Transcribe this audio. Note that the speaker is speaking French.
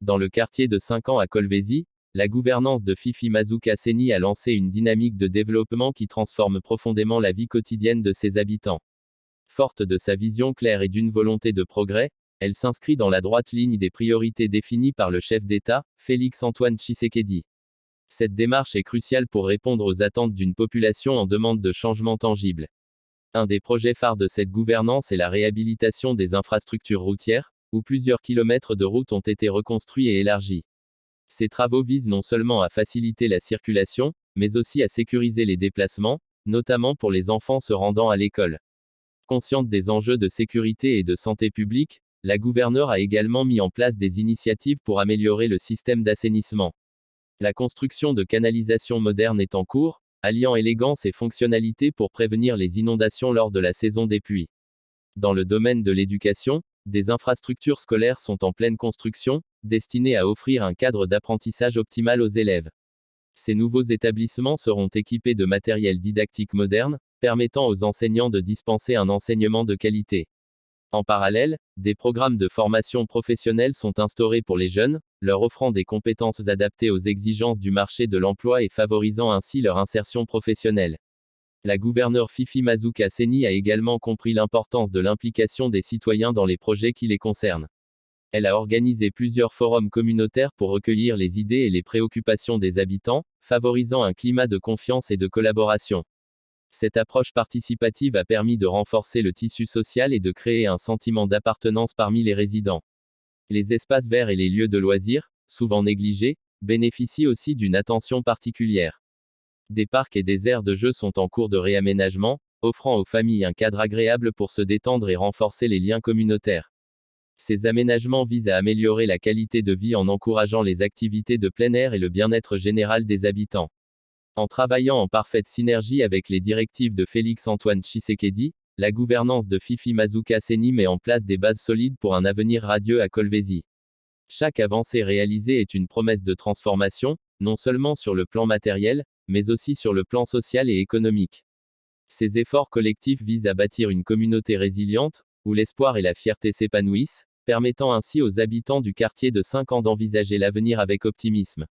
Dans le quartier de 5 ans à Kolwezi, la gouvernance de Fifi Mazuka Seni a lancé une dynamique de développement qui transforme profondément la vie quotidienne de ses habitants. Forte de sa vision claire et d'une volonté de progrès, elle s'inscrit dans la droite ligne des priorités définies par le chef d'État, Félix-Antoine Tshisekedi. Cette démarche est cruciale pour répondre aux attentes d'une population en demande de changements tangibles. Un des projets phares de cette gouvernance est la réhabilitation des infrastructures routières, où plusieurs kilomètres de routes ont été reconstruits et élargis. Ces travaux visent non seulement à faciliter la circulation, mais aussi à sécuriser les déplacements, notamment pour les enfants se rendant à l'école. Consciente des enjeux de sécurité et de santé publique, la gouverneure a également mis en place des initiatives pour améliorer le système d'assainissement. La construction de canalisations modernes est en cours, alliant élégance et fonctionnalité pour prévenir les inondations lors de la saison des pluies. Dans le domaine de l'éducation, des infrastructures scolaires sont en pleine construction, destinées à offrir un cadre d'apprentissage optimal aux élèves. Ces nouveaux établissements seront équipés de matériel didactique moderne, permettant aux enseignants de dispenser un enseignement de qualité. En parallèle, des programmes de formation professionnelle sont instaurés pour les jeunes, leur offrant des compétences adaptées aux exigences du marché de l'emploi et favorisant ainsi leur insertion professionnelle. La gouverneure Fifi Mazuka Seni a également compris l'importance de l'implication des citoyens dans les projets qui les concernent. Elle a organisé plusieurs forums communautaires pour recueillir les idées et les préoccupations des habitants, favorisant un climat de confiance et de collaboration. Cette approche participative a permis de renforcer le tissu social et de créer un sentiment d'appartenance parmi les résidents. Les espaces verts et les lieux de loisirs, souvent négligés, bénéficient aussi d'une attention particulière. Des parcs et des aires de jeux sont en cours de réaménagement, offrant aux familles un cadre agréable pour se détendre et renforcer les liens communautaires. Ces aménagements visent à améliorer la qualité de vie en encourageant les activités de plein air et le bien-être général des habitants. En travaillant en parfaite synergie avec les directives de Félix-Antoine Tshisekedi, la gouvernance de Fifi Mazuka Seni met en place des bases solides pour un avenir radieux à Kolwezi. Chaque avancée réalisée est une promesse de transformation, non seulement sur le plan matériel, mais aussi sur le plan social et économique. Ces efforts collectifs visent à bâtir une communauté résiliente, où l'espoir et la fierté s'épanouissent, permettant ainsi aux habitants du quartier de 5 ans d'envisager l'avenir avec optimisme.